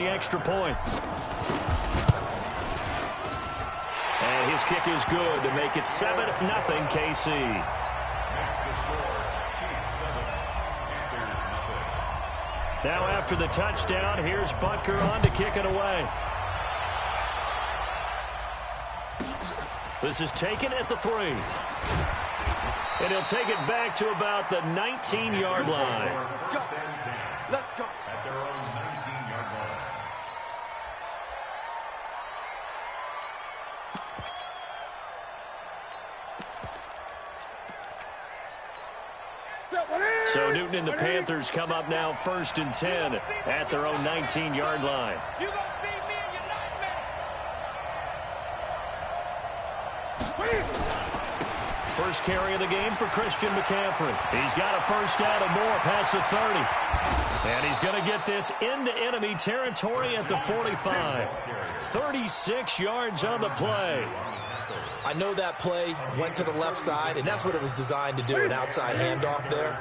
The extra point. And his kick is good to make it 7-0 KC. Now after the touchdown, here's Butker on to kick it away. This is taken at the 3. And he'll take it back to about the 19-yard line. Let's go. At their own 19-yard line. So Newton and the Panthers come up now 1st and 10 at their own 19-yard line. You gonna see me in your nightmare. First carry of the game for Christian McCaffrey. He's got a first down and more past the 30. And he's going to get this into enemy territory at the 45. 36 yards on the play. I know that play went to the left side, and that's what it was designed to do, an outside handoff there.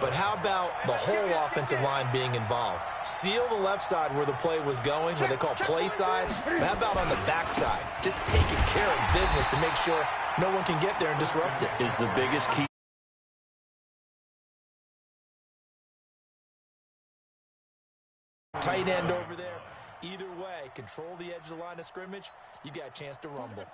But how about the whole offensive line being involved? Seal the left side where the play was going, what they call play side. But how about on the back side? Just taking care of business to make sure no one can get there and disrupt it. Is the biggest key. Tight end over there. Either way, control the edge of the line of scrimmage. You got a chance to rumble.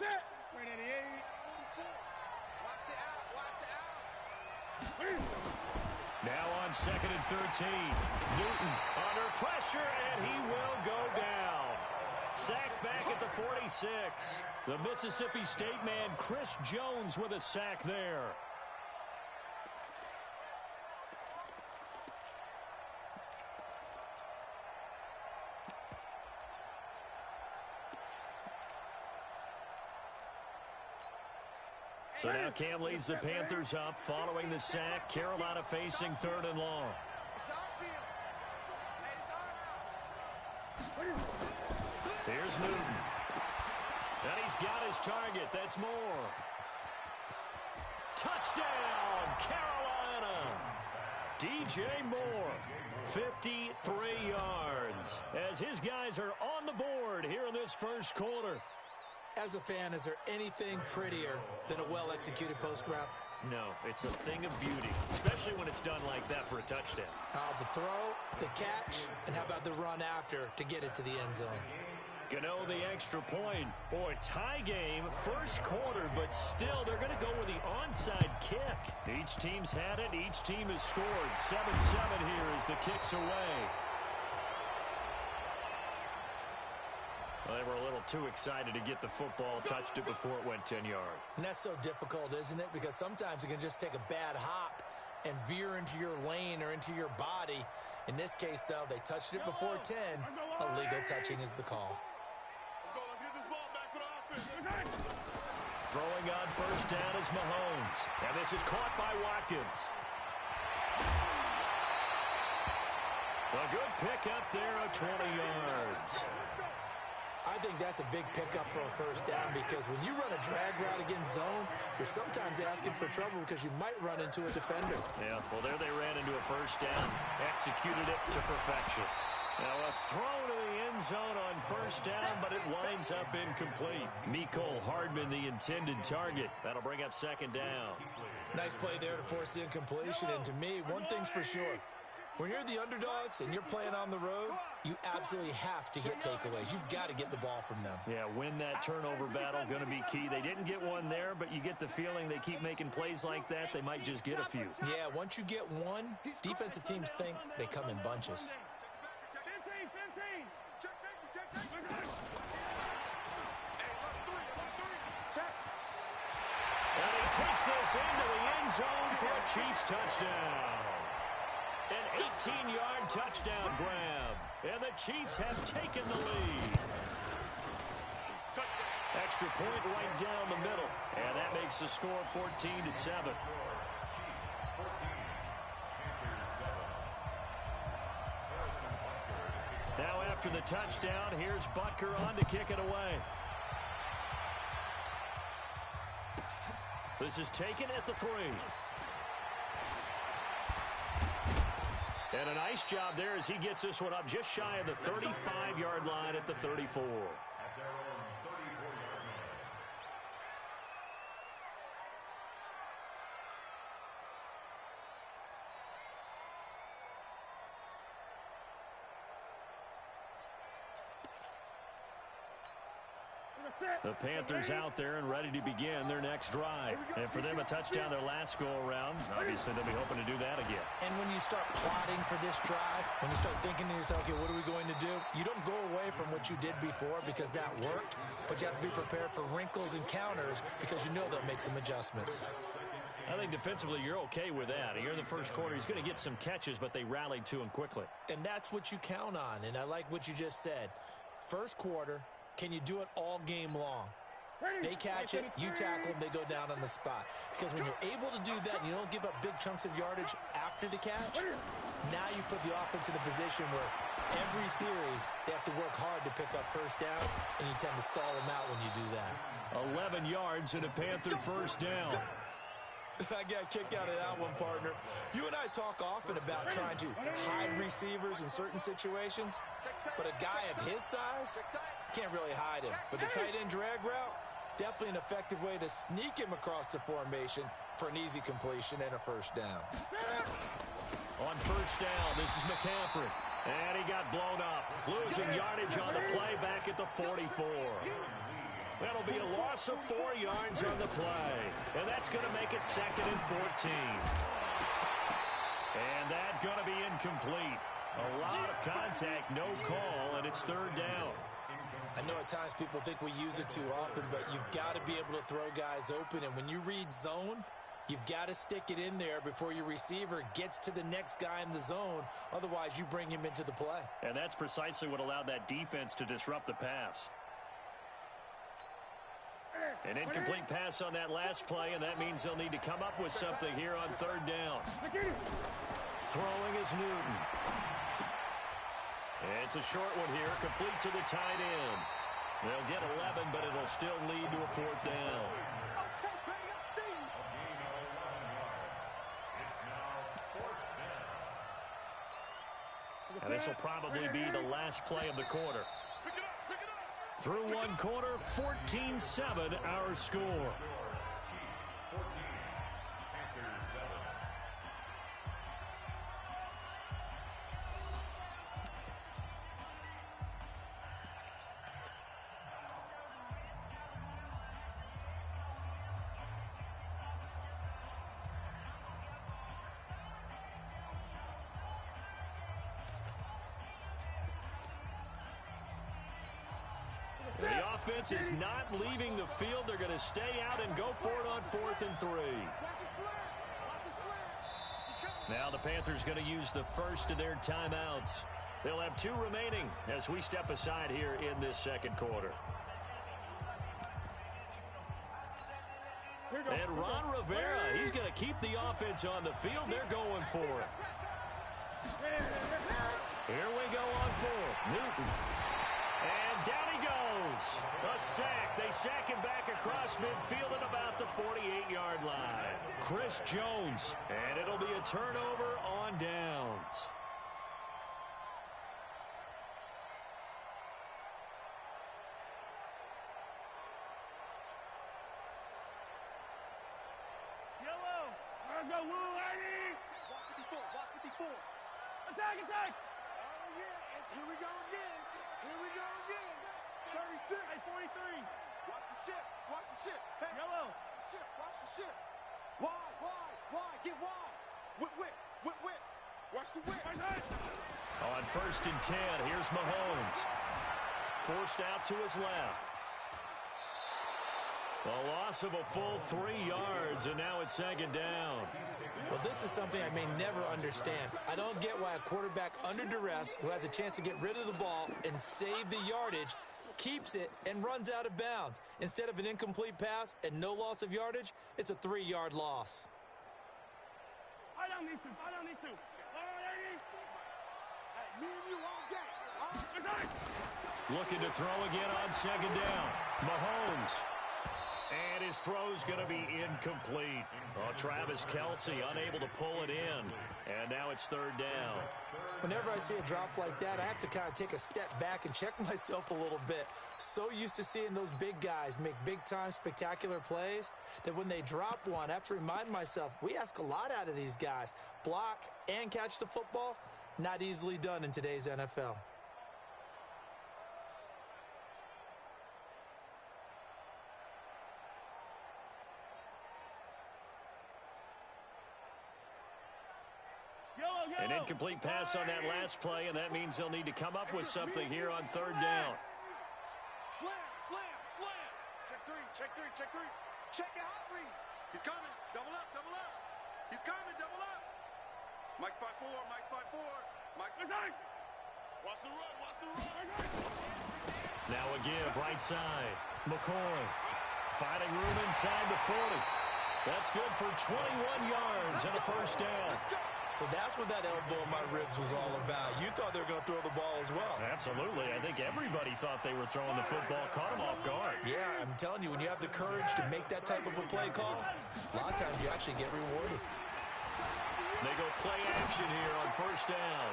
Now on 2nd and 13. Newton under pressure, and he will go down. Sacked back at the 46. The Mississippi State man, Chris Jones, with a sack there. So now Cam leads the Panthers up following the sack. Carolina facing 3rd and long. Here's Newton. And he's got his target. That's Moore. Touchdown, Carolina. DJ Moore, 53 yards. As his guys are on the board here in this first quarter. As a fan, is there anything prettier than a well-executed post route? No, it's a thing of beauty, especially when it's done like that for a touchdown. The throw, the catch, and how about the run after to get it to the end zone? Gano the extra point. Boy, tie game, first quarter, but still they're going to go with the onside kick. Each team's had it. Each team has scored. 7-7 here as the kick's away. Well, they were a little too excited to get the football, touched it before it went 10 yards. And that's so difficult, isn't it? Because sometimes you can just take a bad hop and veer into your lane or into your body. In this case, though, they touched it before 10. Illegal touching is the call. Let's get this ball back for the offense. Throwing on first down is Mahomes. And this is caught by Watkins. A good pickup there of 20 yards. I think that's a big pickup for a first down because when you run a drag route against zone, you're sometimes asking for trouble because you might run into a defender. Yeah, well, there they ran into a first down. Executed it to perfection. Now a throw to the end zone on first down, but it winds up incomplete. Mecole Hardman, the intended target. That'll bring up 2nd down. Nice play there to force the incompletion. And to me, one thing's for sure. When you're the underdogs and you're playing on the road, you absolutely have to get takeaways. You've got to get the ball from them. Yeah, win that turnover battle, going to be key. They didn't get one there, but you get the feeling they keep making plays like that, they might just get a few. Yeah, once you get one, defensive teams think they come in bunches. And he takes this into the end zone for a Chiefs touchdown. An 18-yard touchdown grab. And the Chiefs have taken the lead. Extra point right down the middle. And that makes the score 14-7. Now after the touchdown, here's Butker on to kick it away. This is taken at the 3. And a nice job there as he gets this one up just shy of the 35-yard line at the 34. At their own 34-yard line. The Panthers out there and ready to begin their next drive. And for them, a touchdown their last go-around. Obviously, they'll be hoping to do that again. And when you start plotting for this drive, when you start thinking to yourself, okay, what are we going to do? You don't go away from what you did before because that worked, but you have to be prepared for wrinkles and counters because you know they'll make some adjustments. I think defensively you're okay with that. Here in the first quarter, he's going to get some catches, but they rallied to him quickly. And that's what you count on, and I like what you just said. First quarter, can you do it all game long? They catch it, you tackle them, they go down on the spot. Because when you're able to do that and you don't give up big chunks of yardage after the catch, now you put the offense in a position where every series they have to work hard to pick up first downs, and you tend to stall them out when you do that. 11 yards and a Panther first down. I got a kick out of that one, partner. You and I talk often about trying to hide receivers in certain situations, but a guy of his size can't really hide him. But the tight end drag route, definitely an effective way to sneak him across the formation for an easy completion and a first down. On first down, this is McCaffrey. And he got blown up. Losing yardage on the play back at the 44. That'll be a loss of 4 yards on the play. And that's going to make it 2nd and 14. And that's going to be incomplete. A lot of contact, no call, and it's 3rd down. I know at times people think we use it too often, but you've got to be able to throw guys open. And when you read zone, you've got to stick it in there before your receiver gets to the next guy in the zone. Otherwise, you bring him into the play. And that's precisely what allowed that defense to disrupt the pass. An incomplete pass on that last play, and that means they'll need to come up with something here on 3rd down. Throwing is Newton. It's a short one here, complete to the tight end. They'll get 11, but it'll still lead to a 4th down. And this will probably be the last play of the quarter. Through one quarter, 14-7 our score. The offense is not leaving the field. They're going to stay out and go for it on 4th and 3. Now the Panthers going to use the first of their timeouts. They'll have 2 remaining as we step aside here in this 2nd quarter. And Ron Rivera, he's going to keep the offense on the field. They're going for it. Here we go on 4th. Newton. And down he goes. A sack. They sack him back across midfield at about the 48-yard line. Chris Jones. And it'll be a turnover on downs. Yellow. Let's go, Woo, lady. Watch 54. Attack. Oh, yeah. And here we go again. 36. Hey, 43. Watch the ship. Hey, yellow. Watch the ship. Wide. Get wide. Whip. Watch the whip. On 1st and 10, here's Mahomes. Forced out to his left. A loss of a full 3 yards, and now it's 2nd down. Well, this is something I may never understand. I don't get why a quarterback under duress who has a chance to get rid of the ball and save the yardage keeps it and runs out of bounds. Instead of an incomplete pass and no loss of yardage, it's a 3-yard loss. Eye down these two. Hey, me and you all game. Looking to throw again on 2nd down. Mahomes. And his throw's going to be incomplete. Oh, Travis Kelce unable to pull it in. And now it's third down. Whenever I see a drop like that, I have to kind of take a step back and check myself a little bit. So used to seeing those big guys make big-time spectacular plays that when they drop one, I have to remind myself, we ask a lot out of these guys. Block and catch the football, not easily done in today's NFL. An incomplete pass on that last play, and that means they'll need to come up with something here on third down. Slam, slam, slam. Check three, check three, check three. Check the hot read. He's coming. Double up, double up. He's coming, double up. Mike's 5-4, Mike's 5-4. Mike's 5-4. Watch the run, watch the run. Now a give, right side. McCoy finding room inside the 40. That's good for 21 yards and a first down. So that's what that elbow in my ribs was all about. You thought they were going to throw the ball as well. Absolutely. I think everybody thought they were throwing the football, caught them off guard. Yeah, I'm telling you, when you have the courage to make that type of a play call, a lot of times you actually get rewarded. They go play action here on first down.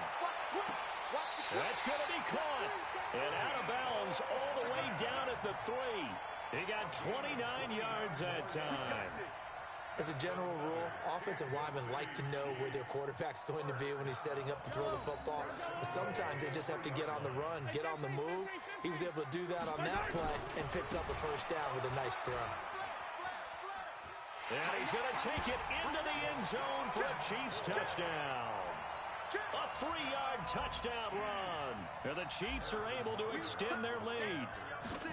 That's going to be caught. And out of bounds all the way down at the 3. He got 29 yards that time. As a general rule, offensive linemen like to know where their quarterback's going to be when he's setting up to throw the football. But sometimes they just have to get on the run, get on the move. He was able to do that on that play and picks up a first down with a nice throw. And he's going to take it into the end zone for a Chiefs touchdown. A 3-yard touchdown run. And the Chiefs are able to extend their lead.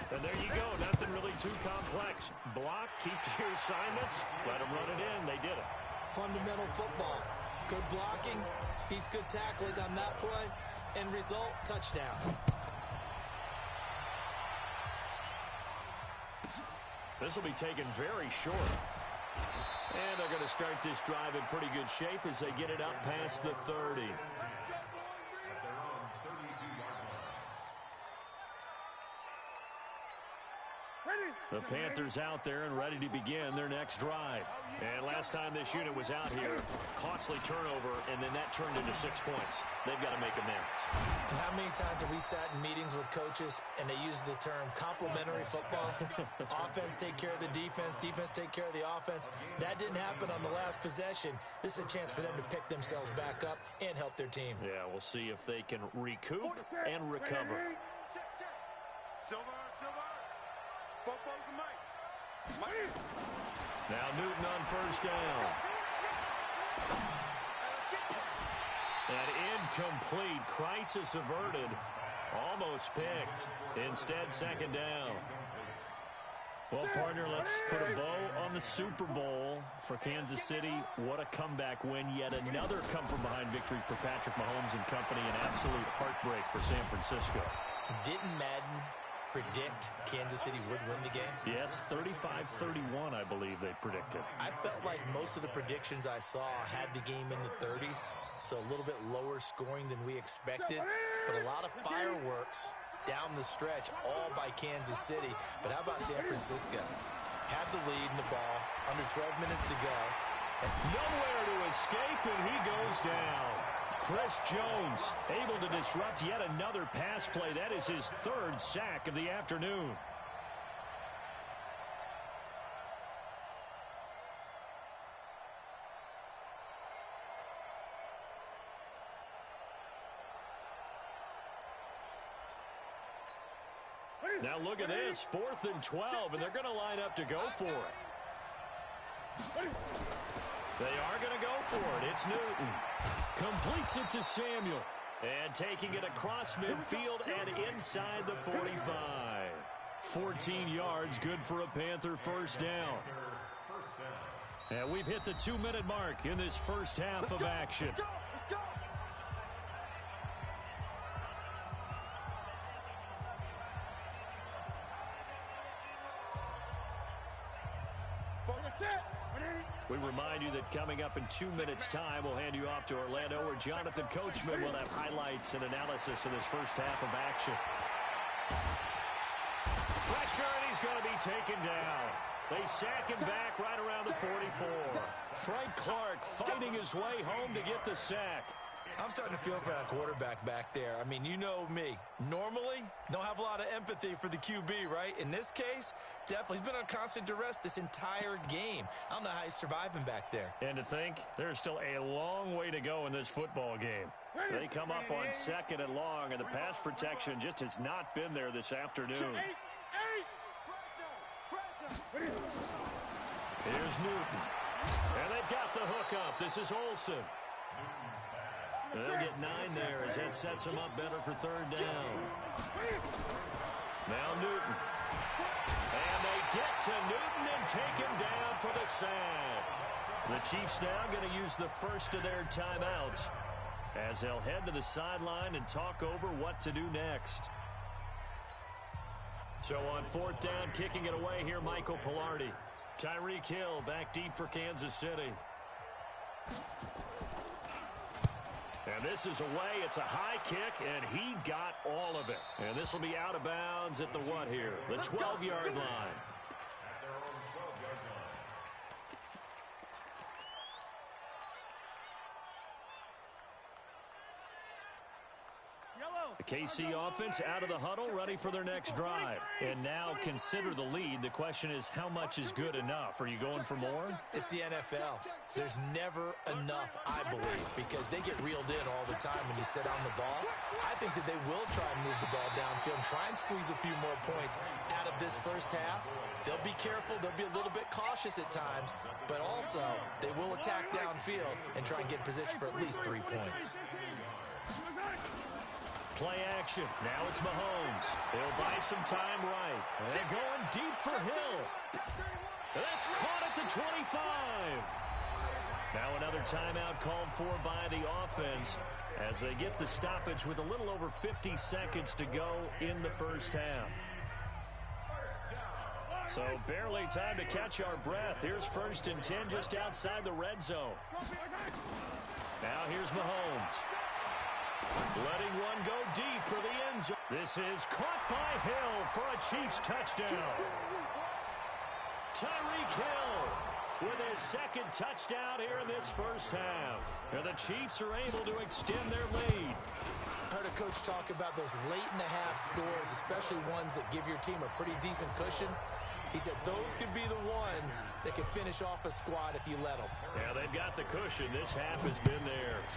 And there you go. Nothing really too complex. Block, keep to your assignments, let them run it in. They did it. Fundamental football. Good blocking, beats good tackling on that play. End result, touchdown. This will be taken very short. And they're going to start this drive in pretty good shape as they get it up past the 30. The Panthers out there and ready to begin their next drive. And last time this unit was out here, costly turnover, and then that turned into 6 points. They've got to make amends. And how many times have we sat in meetings with coaches and they use the term complementary football? Offense take care of the defense, defense take care of the offense. That didn't happen on the last possession. This is a chance for them to pick themselves back up and help their team. Yeah, we'll see if they can recoup and recover. Silver, silver. Football's the Mike. Now Newton on first down. That incomplete, crisis averted, almost picked. Instead, second down. Well, partner, let's put a bow on the Super Bowl for Kansas City. What a comeback win. Yet another come-from-behind victory for Patrick Mahomes and company. An absolute heartbreak for San Francisco. Didn't Madden predict Kansas City would win the game? Yes, 35-31, I believe they predicted. I felt like most of the predictions I saw had the game in the 30s, so a little bit lower scoring than we expected, but a lot of fireworks down the stretch, all by Kansas City. But how about San Francisco? Had the lead in the ball, under 12 minutes to go. Nowhere to escape, and he goes down. Chris Jones able to disrupt yet another pass play. That is his 3rd sack of the afternoon. Now look at this, 4th and 12, and they're going to line up to go for it. They are going to go for it. It's Newton. Completes it to Samuel. And taking it across midfield and inside the 45. 14 yards, good for a Panther first down. And we've hit the 2-minute mark in this first half of action. We remind you that coming up in 2 minutes' time, we'll hand you off to Orlando, where Jonathan Coachman will have highlights and analysis in this first half of action. Pressure, and he's going to be taken down. They sack him back right around the 44. Frank Clark fighting his way home to get the sack. I'm starting to feel for that quarterback back there. I mean, you know me. Normally, don't have a lot of empathy for the QB, right? In this case, definitely. He's been on constant duress this entire game. I don't know how he's surviving back there. And to think, there's still a long way to go in this football game. They come up on 2nd and long, and the pass protection just has not been there this afternoon. Here's Newton. And they've got the hook up. This is Olsen. They'll get 9 there as that sets them up better for 3rd down. Now Newton. And they get to Newton and take him down for the sack. The Chiefs now going to use the first of their timeouts as they'll head to the sideline and talk over what to do next. So on 4th down, kicking it away here, Michael Pilardi. Tyreek Hill back deep for Kansas City. And this is away. It's a high kick, and he got all of it. And this will be out of bounds at the what here? The 12-yard line. The KC offense out of the huddle, ready for their next drive. And now consider the lead. The question is, how much is good enough? Are you going for more? It's the NFL. There's never enough, I believe, because they get reeled in all the time when you sit on the ball. I think that they will try and move the ball downfield and try and squeeze a few more points out of this first half. They'll be careful. They'll be a little bit cautious at times, but also they will attack downfield and try and get in position for at least 3 points. Play action. Now it's Mahomes. He'll buy some time right. And they're going deep for Hill. That's caught at the 25. Now another timeout called for by the offense as they get the stoppage with a little over 50 seconds to go in the first half. So barely time to catch our breath. Here's 1st and 10 just outside the red zone. Now here's Mahomes. Letting one go deep for the end zone. This is caught by Hill for a Chiefs touchdown. Tyreek Hill with his 2nd touchdown here in this first half. And the Chiefs are able to extend their lead. I heard a coach talk about those late-in-the-half scores, especially ones that give your team a pretty decent cushion. He said those could be the ones that can finish off a squad if you let them. Yeah, they've got the cushion. This half has been theirs.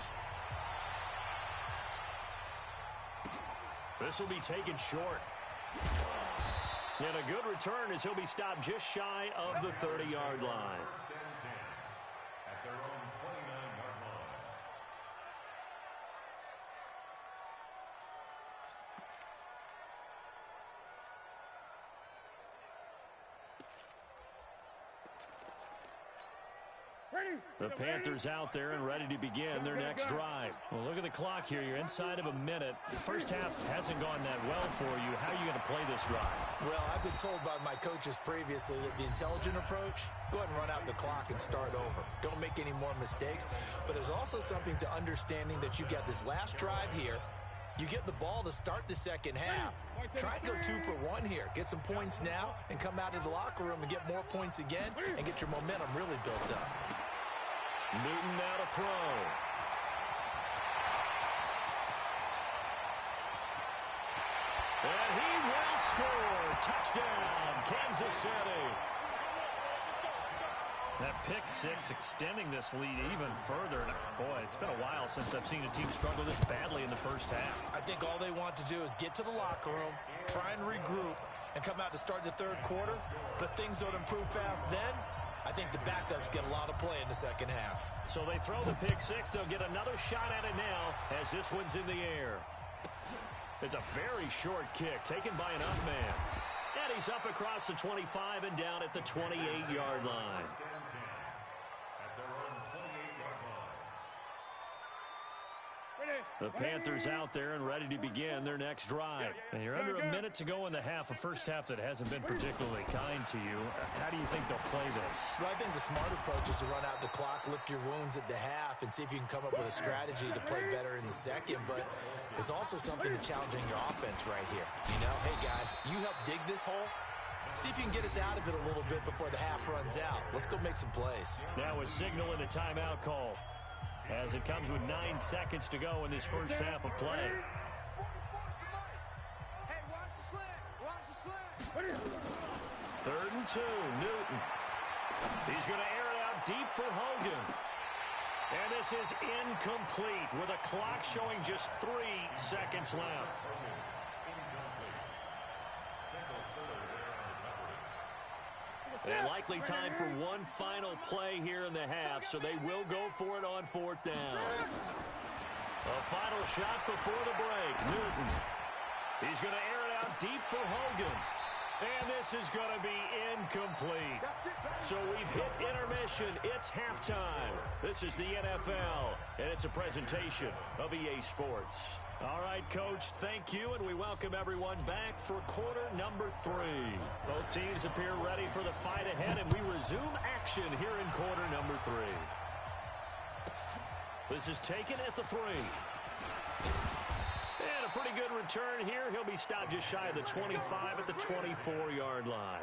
This will be taken short. And a good return as he'll be stopped just shy of the 30-yard line. At their own 29-yard line. The Panthers out there and ready to begin their next drive. Well, look at the clock here. You're inside of a minute. The first half hasn't gone that well for you. How are you going to play this drive? Well, I've been told by my coaches previously that the intelligent approach, go ahead and run out the clock and start over. Don't make any more mistakes. But there's also something to understanding that you got this last drive here. You get the ball to start the second half. Try and go 2 for 1 here. Get some points now and come out of the locker room and get more points again and get your momentum really built up. Newton now to throw. And he will score. Touchdown, Kansas City. That pick 6 extending this lead even further. And boy, it's been a while since I've seen a team struggle this badly in the first half. I think all they want to do is get to the locker room, try and regroup, and come out to start the 3rd quarter. But if things don't improve fast then, I think the backups get a lot of play in the second half. So they throw the pick 6. They'll get another shot at it now as this one's in the air. It's a very short kick taken by an up man. And he's up across the 25 and down at the 28-yard line. At their own 28-yard line. The Panthers out there and ready to begin their next drive. And you're under a minute to go in the half, a first half that hasn't been particularly kind to you. How do you think they'll play this? Well, I think the smart approach is to run out the clock, lick your wounds at the half, and see if you can come up with a strategy to play better in the second. But there's also something to challenging your offense right here. You know, hey, guys, you help dig this hole. See if you can get us out of it a little bit before the half runs out. Let's go make some plays. Now a signal and a timeout call, as it comes with 9 seconds to go in this first half of play. Hey, watch the slant. Watch the slant. 3rd and 2, Newton. He's going to air it out deep for Hogan. And this is incomplete with a clock showing just 3 seconds left. And likely time for one final play here in the half, so they will go for it on 4th down. A final shot before the break. Newton. He's going to air it out deep for Hogan. And this is going to be incomplete. So we've hit intermission. It's halftime. This is the NFL, and it's a presentation of EA Sports. All right, Coach, thank you, and we welcome everyone back for quarter number 3. Both teams appear ready for the fight ahead, and we resume action here in quarter number 3. This is taken at the 3. And a pretty good return here. He'll be stopped just shy of the 25 at the 24-yard line.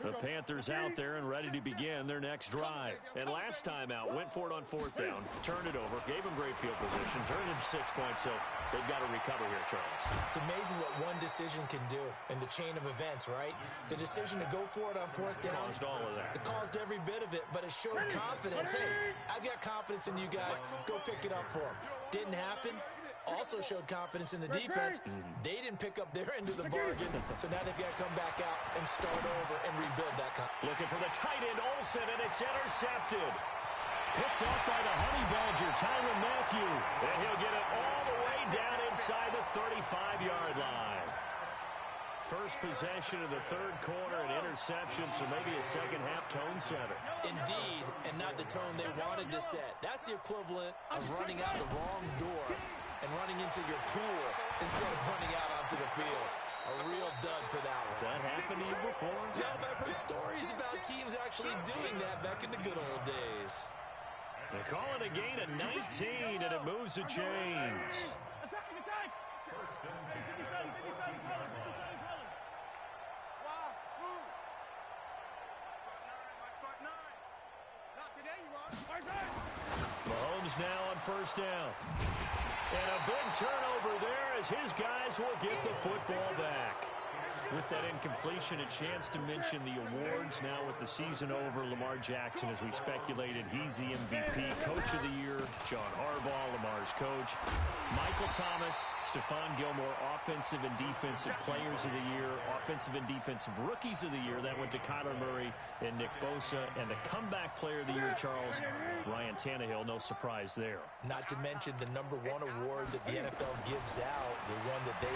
The Panthers out there and ready to begin their next drive. And last time out, went for it on 4th down, turned it over, gave them great field position, turned it 6 points, so they've got to recover here, Charles. It's amazing what one decision can do in the chain of events, right? The decision to go for it on 4th down. Caused all of that. It caused every bit of it, but it showed confidence. Hey, I've got confidence in you guys. Go pick it up for them. Didn't happen. Also showed confidence in the defense. They didn't pick up their end of the bargain, so now they've got to come back out and start over and rebuild that confidence. Looking for the tight end, Olsen, and it's intercepted. Picked up by the Honey Badger, Tyrann Mathieu, and he'll get it all the way down inside the 35-yard line. First possession of the 3rd quarter, an interception, so maybe a second-half tone setter. Indeed, and not the tone they wanted to set. That's the equivalent of running out the wrong door and running into your pool instead of running out onto the field. A real dud for that one. Has that happened to you before? No, but I've heard stories about teams actually doing that back in the good old days. They call it a gain of 19, and it moves the chains. Mahomes now on 1st down. And a big turnover there as his guys will get the football back. With that incompletion, a chance to mention the awards. Now with the season over, Lamar Jackson, as we speculated, he's the MVP, Coach of the Year. John Harbaugh, Lamar's coach. Michael Thomas, Stephon Gilmore, Offensive and Defensive Players of the Year. Offensive and Defensive Rookies of the Year. That went to Kyler Murray and Nick Bosa. And the Comeback Player of the Year, Charles, Ryan Tannehill. No surprise there. Not to mention the #1 award that the NFL gives out, the one that they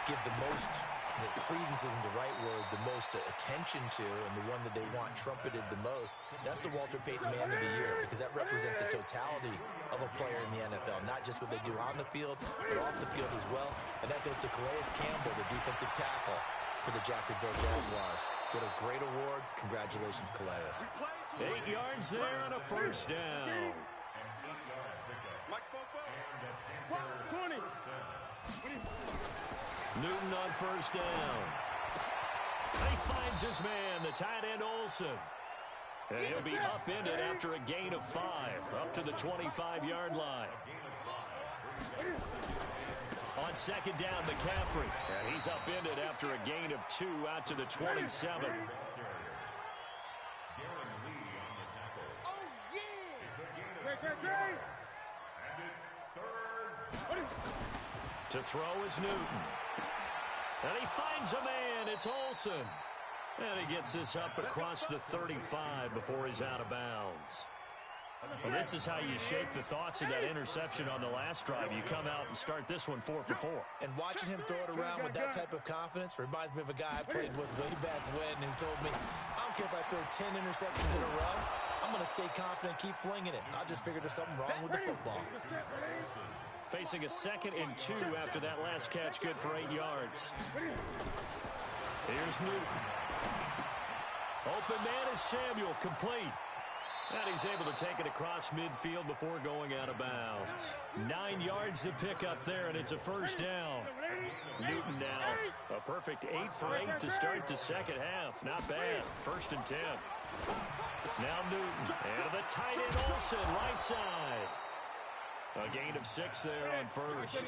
give the most, that credence isn't the right word, the most attention to, and the one that they want trumpeted the most, that's the Walter Payton Man of the Year, because that represents the totality of a player in the NFL, not just what they do on the field, but off the field as well. And that goes to Calais Campbell, the defensive tackle for the Jacksonville Jaguars. What a great award. Congratulations, Calais. 8 yards there on a 1st down. Newton on 1st down. And he finds his man, the tight end Olsen. And he'll be upended after a gain of 5, up to the 25-yard line. On 2nd down, McCaffrey. And he's upended after a gain of 2 out to the 27. To throw is Newton. And he finds a man. It's Olsen. And he gets this up across the 35 before he's out of bounds. Well, this is how you shake the thoughts of that interception on the last drive. You come out and start this one 4 for 4. And watching him throw it around with that type of confidence reminds me of a guy I played with way back when who told me, I don't care if I throw 10 interceptions in a row. I'm going to stay confident, keep flinging it. I just figured there's something wrong with the football. Facing a 2nd and 2 after that last catch, good for 8 yards. Here's Newton. Open man is Samuel, complete. And he's able to take it across midfield before going out of bounds. 9 yards to pick up there, and it's a first down. Newton now a perfect 8 for 8 to start the second half. Not bad. 1st and 10. Now Newton. And the tight end Olsen, right side. A gain of 6 there on first.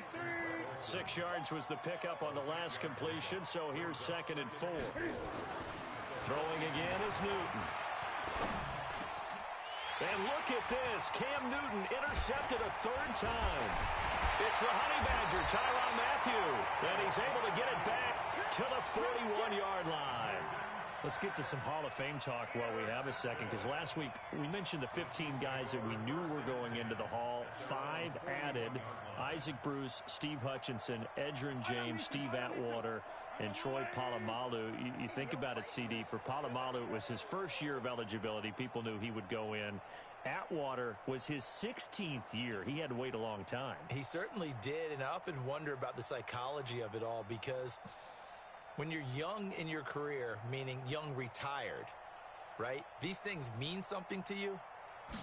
6 yards was the pickup on the last completion, so here's 2nd and 4. Throwing again is Newton. And look at this. Cam Newton intercepted a 3rd time. It's the Honey Badger, Tyrann Mathieu. And he's able to get it back to the 41-yard line. Let's get to some Hall of Fame talk while we have a second, because last week we mentioned the 15 guys that we knew were going into the Hall. 5 added: Isaac Bruce, Steve Hutchinson, Edgerrin James, Steve Atwater, and Troy Polamalu. You think about it, CD. For Polamalu, it was his first year of eligibility. People knew he would go in. Atwater was his 16th year. He had to wait a long time. He certainly did, and I often wonder about the psychology of it all, because when you're young in your career, meaning young retired, right, these things mean something to you,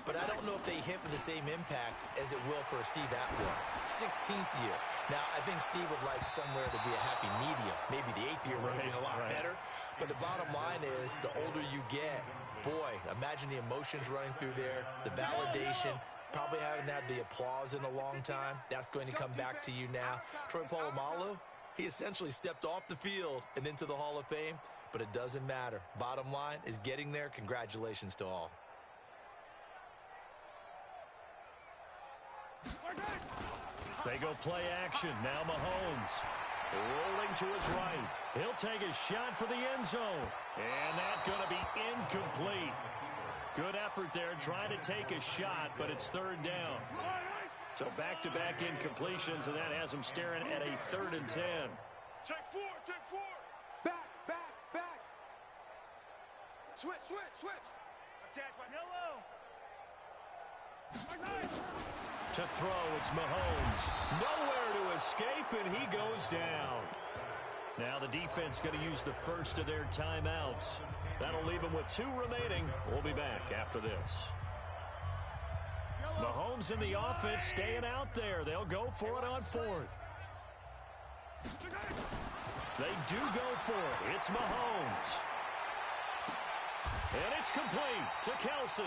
but I don't know if they hit with the same impact as it will for Steve Atwater. 16th year. Now, I think Steve would like somewhere to be a happy medium. Maybe the 8th year would have been a lot better. But the bottom line is, the older you get, boy, imagine the emotions running through there, the validation, probably haven't had the applause in a long time. That's going to come back to you now. Troy Polamalu, he essentially stepped off the field and into the Hall of Fame, but it doesn't matter. Bottom line is getting there. Congratulations to all. They go play action. Now Mahomes rolling to his right. He'll take a shot for the end zone. And that's going to be incomplete. Good effort there trying to take a shot, but it's 3rd down. So back-to-back incompletions, and that has him staring at a 3rd and 10. Check 4, check 4. Back, back, back. Switch, switch, switch. Attach my yellow. To throw, it's Mahomes. Nowhere to escape, and he goes down. Now the defense going to use the first of their timeouts. That'll leave them with 2 remaining. We'll be back after this. Mahomes in the offense staying out there. They'll go for it on 4th. They do go for it. It's Mahomes. And it's complete to Kelsey.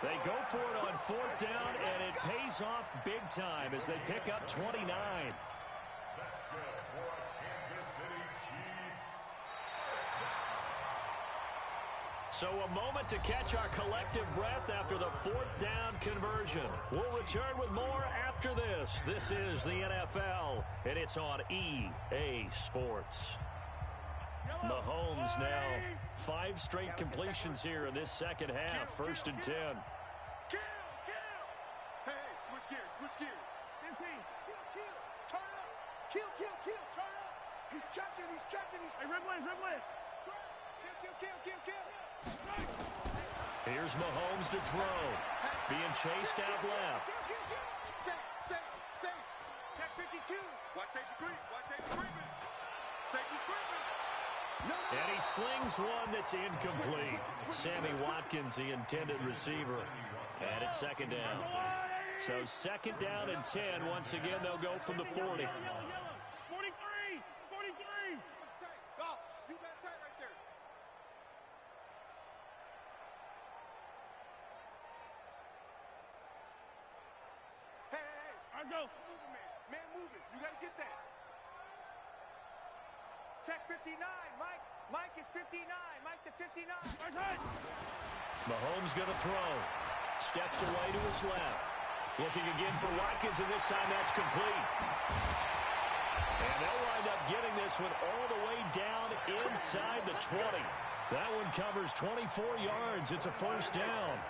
They go for it on 4th down, and it pays off big time as they pick up 29. So a moment to catch our collective breath after the 4th down conversion. We'll return with more after this. This is the NFL, and it's on EA Sports. Mahomes now 5 straight completions here in this second half. 1st and 10. Kill, kill. Hey, switch gears, switch gears. 15. Kill, kill. Turn up. Kill, kill, kill. Turn up. He's checking, he's checking. Hey, red line, red line. Kill, kill, kill, kill, kill. Here's Mahomes to throw. Being chased out left. Safe, safe, safe. Check 52. Watch safety creep. Watch safety creeping. Safety's creeping. And he slings one that's incomplete. Sammy Watkins, the intended receiver. And it's 2nd down. So 2nd down and 10. Once again, they'll go from the 40. 43. 43. Go. You got tight right there. Hey, hey, hey. I go. Man moving. You got to get that. Check 59, Mike. Mike is 59. Mike to 59. Mahomes going to throw. Steps away to his left. Looking again for Watkins, and this time that's complete. And they'll wind up getting this one all the way down inside the 20. That one covers 24 yards. It's a 1st down.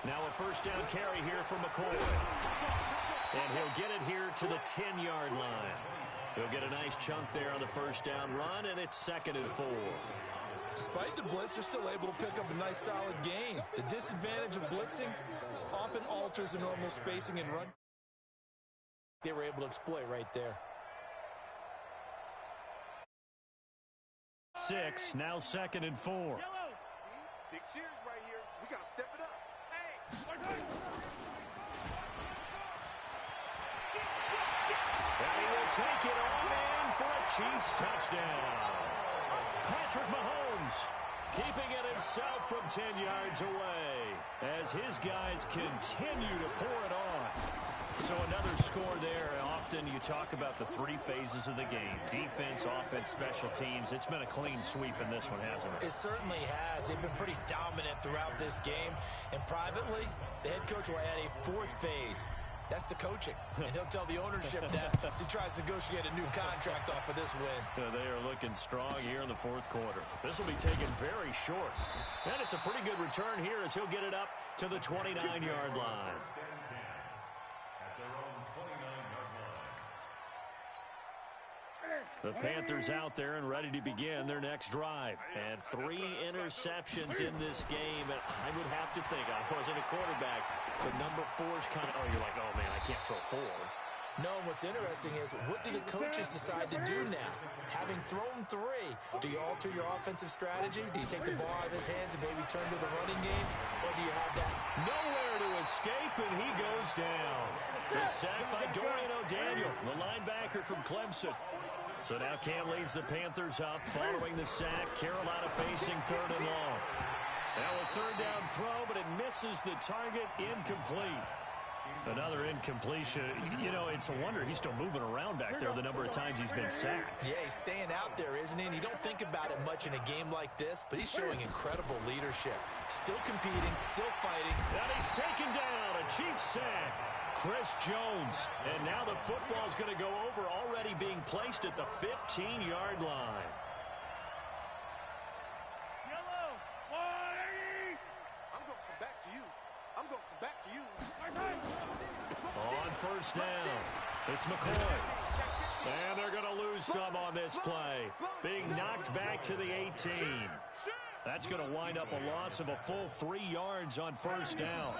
Now a 1st down carry here for McCoy. And he'll get it here to the 10-yard line. He'll get a nice chunk there on the 1st down run, and it's 2nd and 4. Despite the blitz, they're still able to pick up a nice solid gain. The disadvantage of blitzing often alters the normal spacing and run they were able to exploit right there. 6, now 2nd and 4. Big series right here, so we got to step it up. And he will take it on in for a Chiefs touchdown. Patrick Mahomes keeping it himself from 10 yards away as his guys continue to pour it on. So another score there. Often you talk about the 3 phases of the game: defense, offense, special teams. It's been a clean sweep in this one, hasn't it? It certainly has. They've been pretty dominant throughout this game. And privately, the head coach will add a 4th phase. That's the coaching. And he'll tell the ownership that as he tries to negotiate a new contract off of this win. They are looking strong here in the 4th quarter. This will be taken very short. And it's a pretty good return here as he'll get it up to the 29-yard line. The Panthers out there and ready to begin their next drive. And 3 interceptions in this game. And I would have to think, I wasn't a quarterback, but number 4's kind of, oh, you're like, oh, man, I can't throw 4. No, what's interesting is, what do the coaches decide to do now? Having thrown 3, do you alter your offensive strategy? Do you take the ball out of his hands and maybe turn to the running game? Or do you have that? Nowhere to escape, and he goes down. The sack by Dorian O'Daniel, the linebacker from Clemson. So now Cam leads the Panthers up following the sack. Carolina facing 3rd and long. Now a 3rd down throw, but it misses the target. Incomplete. Another incompletion. You know, it's a wonder he's still moving around back there the number of times he's been sacked. Yeah, he's staying out there, isn't he? And you don't think about it much in a game like this, but he's showing incredible leadership. Still competing, still fighting. And he's taken down. A Chiefs sack. Chris Jones. And now the football's going to go over, already being placed at the 15-yard line. I'm going to come back to you. I'm going to come back to you. On 1st down, it's McCoy. And they're going to lose some on this play. Being knocked back to the 18. That's going to wind up a loss of a full 3 yards on 1st down.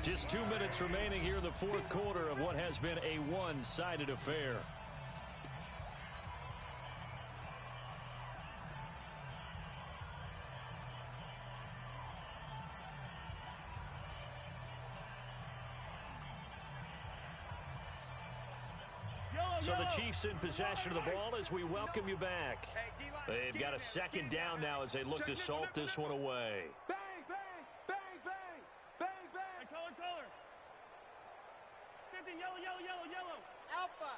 Just 2 minutes remaining here in the 4th quarter of what has been a one-sided affair. So the Chiefs in possession of the ball as we welcome you back. They've got a 2nd down now as they look to salt this one away. Bang, bang, bang, bang, bang, bang. Color. 50, yellow. Alpha.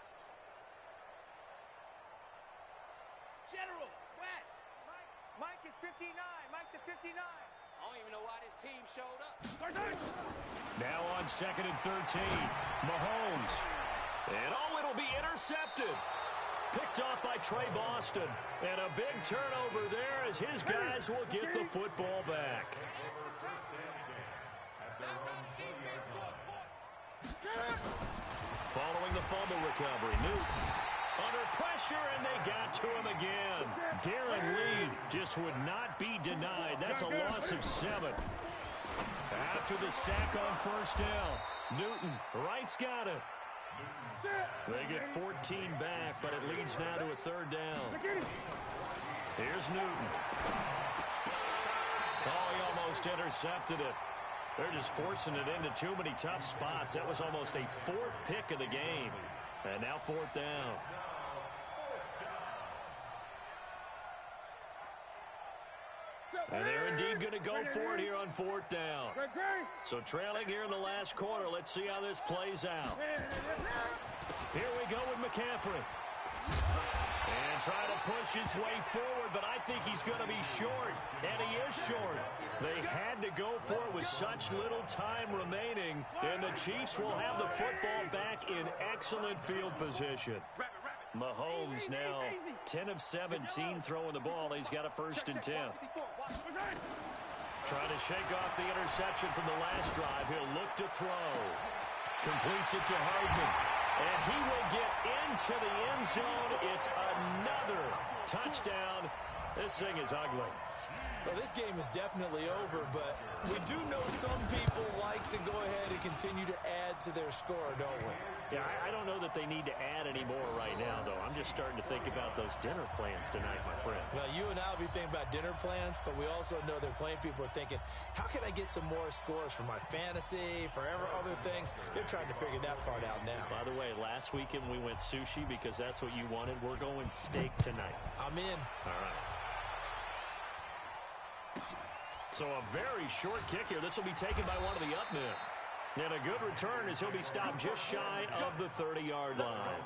General, West. Mike is 59. Mike to 59. I don't even know why this team showed up. Now on 2nd and 13, Mahomes. And it'll be intercepted. Picked off by Trey Boston. And a big turnover there as his guys will get the football back. Following the fumble recovery, Newton under pressure, and they got to him again. Darren Lee just would not be denied. That's a loss of 7. After the sack on 1st down, Newton, right's got it. They get 14 back, but it leads now to a 3rd down. Here's Newton. Oh, he almost intercepted it. They're just forcing it into too many tough spots. That was almost a 4th pick of the game. And now 4th down. And they're indeed going to go for it here on 4th down. So trailing here in the last quarter. Let's see how this plays out. Here we go with McCaffrey. And trying to push his way forward, but I think he's going to be short. And he is short. They had to go for it with such little time remaining. And the Chiefs will have the football back in excellent field position. Mahomes now 10 of 17 throwing the ball. He's got a 1st and 10. Trying to shake off the interception from the last drive. He'll look to throw. Completes it to Hardman. And he will get into the end zone. It's another touchdown. This thing is ugly. Well, this game is definitely over, but we do know some people like to go ahead and continue to add to their score, don't we? Yeah, I don't know that they need to add any more right now, though. I'm just starting to think about those dinner plans tonight, my friend. Well, you and I will be thinking about dinner plans, but we also know they're playing people are thinking, how can I get some more scores for my fantasy, for other things? They're trying to figure that part out now. By the way, last weekend we went sushi because that's what you wanted. We're going steak tonight. I'm in. All right. So a very short kick here. This will be taken by one of the up men. And a good return as he'll be stopped just shy of the 30-yard line.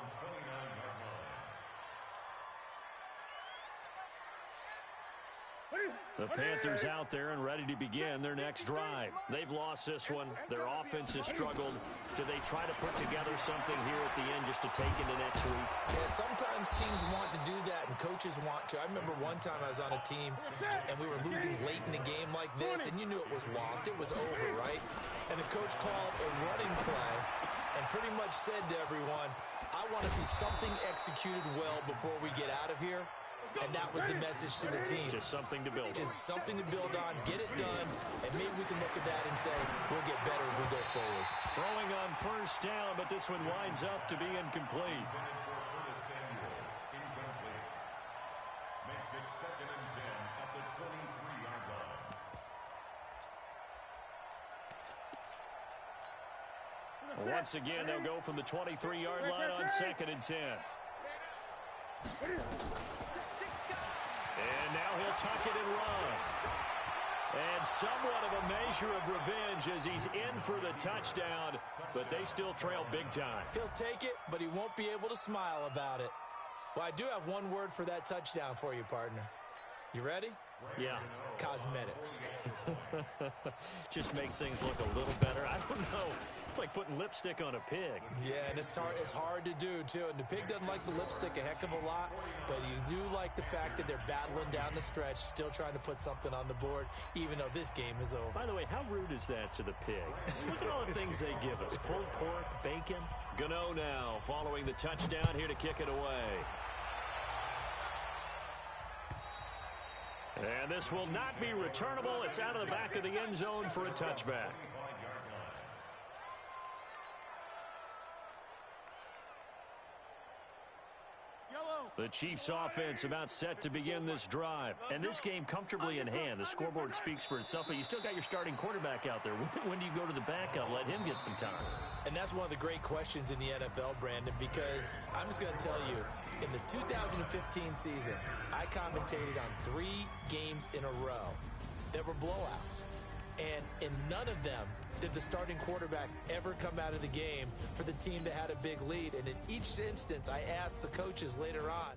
The Panthers out there and ready to begin their next drive. They've lost this one. Their offense has struggled. Do they try to put together something here at the end just to take into next week? Yeah, sometimes teams want to do that and coaches want to. I remember one time I was on a team and we were losing late in the game like this, and you knew it was lost. It was over, right? And the coach called a running play and pretty much said to everyone, I want to see something executed well before we get out of here. And that was the message to the team. Just something to build on. Just something to build on, get it done, and maybe we can look at that and say, we'll get better as we go forward. Throwing on first down, but this one winds up to be incomplete. Makes it 2nd and 10 at the 23-yard line. Once again, they'll go from the 23-yard line on 2nd and 10. And now he'll tuck it and run. And somewhat of a measure of revenge as he's in for the touchdown, but they still trail big time. He'll take it, but he won't be able to smile about it. Well, I do have one word for that touchdown for you, partner. You ready? Yeah. Cosmetics. Just makes things look a little better. I don't know. It's like putting lipstick on a pig. Yeah, and it's hard to do, too. And the pig doesn't like the lipstick a heck of a lot, but you do like the fact that they're battling down the stretch, still trying to put something on the board, even though this game is over. By the way, how rude is that to the pig? Look at all the things they give us. Pulled pork, bacon. Gano now following the touchdown here to kick it away. And this will not be returnable. It's out of the back of the end zone for a touchback. The Chiefs offense about set to begin this drive. And this game comfortably in hand. The scoreboard speaks for itself, but you still got your starting quarterback out there. When do you go to the backup? Let him get some time. And that's one of the great questions in the NFL, Brandon, because I'm just going to tell you, in the 2015 season, I commentated on 3 games in a row that were blowouts. And in none of them did the starting quarterback ever come out of the game for the team that had a big lead. And in each instance, I asked the coaches later on,